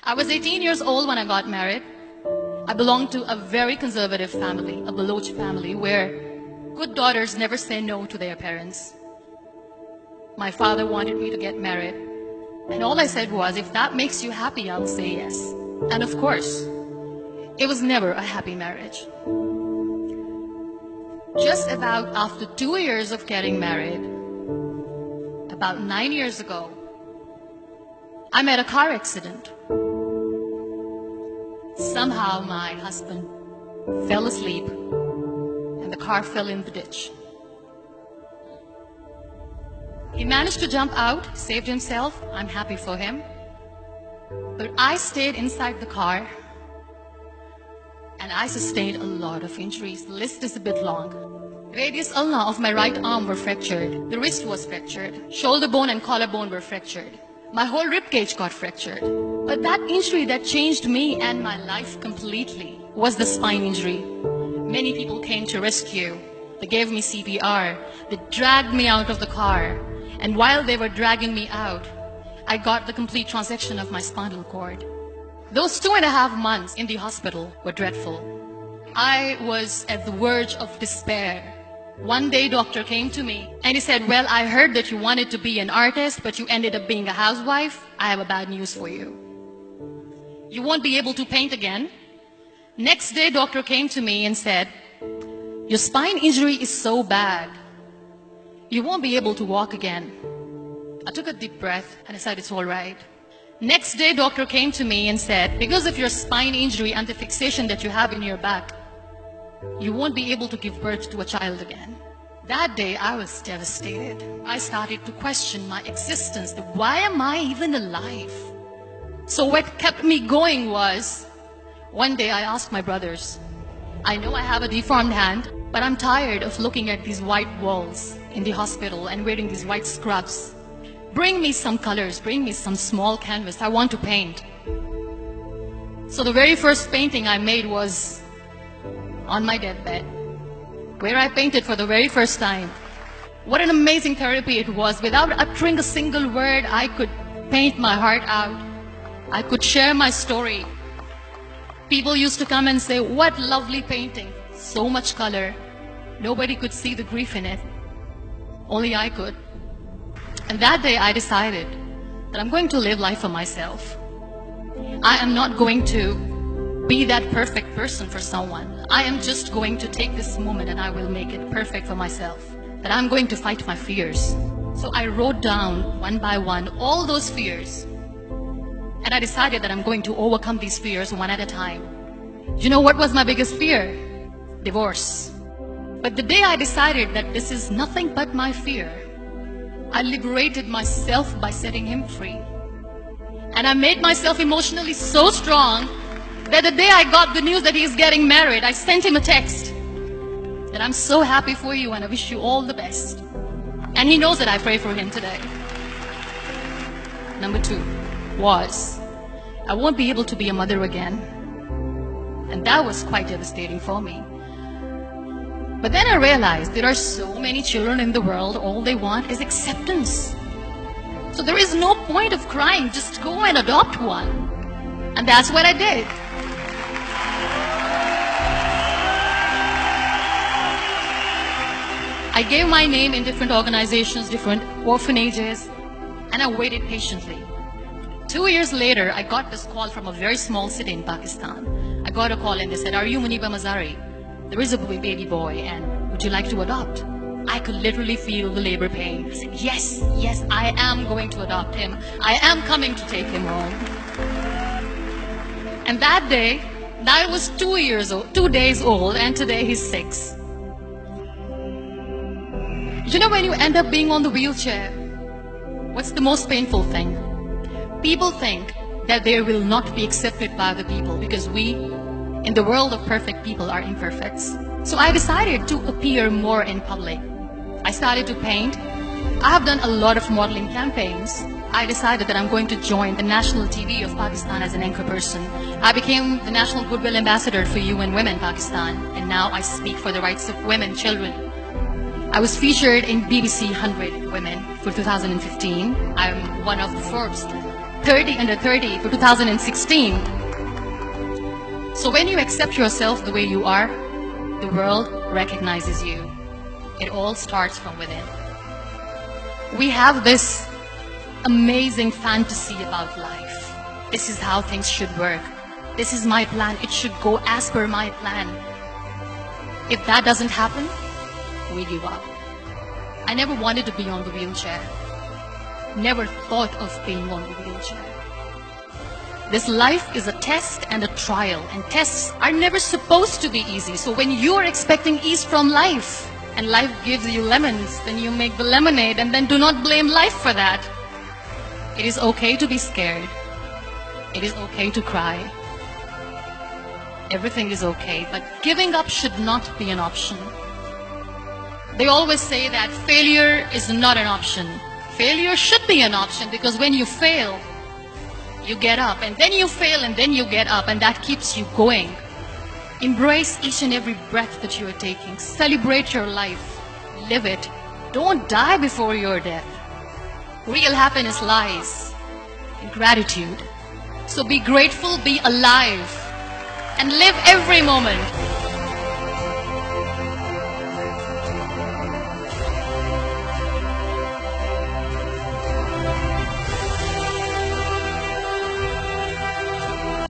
I was 18 years old when I got married. I belonged to a very conservative family, a Baloch family, where good daughters never say no to their parents. My father wanted me to get married, and all I said was, if that makes you happy, I'll say yes. And of course, it was never a happy marriage. Just about after 2 years of getting married, about 9 years ago, I met a car accident. Somehow my husband fell asleep and the car fell in the ditch. He managed to jump out, saved himself. I'm happy for him. But I stayed inside the car and I sustained a lot of injuries. The list is a bit long. Radius ulna of my right arm were fractured. The wrist was fractured. Shoulder bone and collarbone were fractured. My whole rib cage got fractured. But that injury that changed me and my life completely was the spine injury. Many people came to rescue. They gave me CPR. They dragged me out of the car. And while they were dragging me out, I got the complete transection of my spinal cord. Those 2.5 months in the hospital were dreadful. I was at the verge of despair. One day, doctor came to me and he said, well, I heard that you wanted to be an artist, but you ended up being a housewife. I have a bad news for you. You won't be able to paint again. Next day, doctor came to me and said, your spine injury is so bad, you won't be able to walk again. I took a deep breath and I said, it's all right. Next day, doctor came to me and said, because of your spine injury and the fixation that you have in your back, you won't be able to give birth to a child again. That day, I was devastated. I started to question my existence. Why am I even alive? So what kept me going was, one day I asked my brothers, I know I have a deformed hand, but I'm tired of looking at these white walls in the hospital and wearing these white scrubs. Bring me some colors, bring me some small canvas. I want to paint. So the very first painting I made was on my deathbed, where I painted for the very first time. What an amazing therapy it was. Without uttering a single word, I could paint my heart out. I could share my story. People used to come and say, what lovely painting. So much color. Nobody could see the grief in it. Only I could. And that day I decided that I'm going to live life for myself. I am not going to be that perfect person for someone. I am just going to take this moment and I will make it perfect for myself. That I'm going to fight my fears. So I wrote down one by one all those fears. And I decided that I'm going to overcome these fears one at a time. You know what was my biggest fear? Divorce. But the day I decided that this is nothing but my fear, I liberated myself by setting him free. And I made myself emotionally so strong that the day I got the news that he's getting married, I sent him a text that I'm so happy for you and I wish you all the best. And he knows that I pray for him today. Number 2 was, I won't be able to be a mother again. And that was quite devastating for me. But then I realized there are so many children in the world, all they want is acceptance. So there is no point of crying, just go and adopt one. And that's what I did. I gave my name in different organizations, different orphanages, and I waited patiently. 2 years later, I got this call from a very small city in Pakistan. I got a call and they said, are you Muniba Mazari? There is a baby boy and would you like to adopt? I could literally feel the labor pain. I said, yes, yes, I am going to adopt him. I am coming to take him home. And that day, I was 2 days old, and today he's 6. You know, when you end up being on the wheelchair, what's the most painful thing? People think that they will not be accepted by the people because we, in the world of perfect people, are imperfects. So I decided to appear more in public. I started to paint. I have done a lot of modeling campaigns. I decided that I'm going to join the national TV of Pakistan as an anchor person. I became the National Goodwill Ambassador for UN Women Pakistan, and now I speak for the rights of women, children. I was featured in BBC 100 Women for 2015. I'm one of the Forbes 30 under 30 for 2016. So when you accept yourself the way you are, the world recognizes you. It all starts from within. We have this amazing fantasy about life. This is how things should work. This is my plan. It should go as per my plan. If that doesn't happen, we give up. I never wanted to be on the wheelchair. Never thought of being on the wheelchair. This life is a test and a trial, and tests are never supposed to be easy. So when you are expecting ease from life, and life gives you lemons, then you make the lemonade, and then do not blame life for that. It is okay to be scared. It is okay to cry. Everything is okay, but giving up should not be an option. They always say that failure is not an option. Failure should be an option, because when you fail, you get up, and then you fail, and then you get up, and that keeps you going. Embrace each and every breath that you are taking. Celebrate your life. Live it. Don't die before your death. Real happiness lies in gratitude. So be grateful, be alive, and live every moment.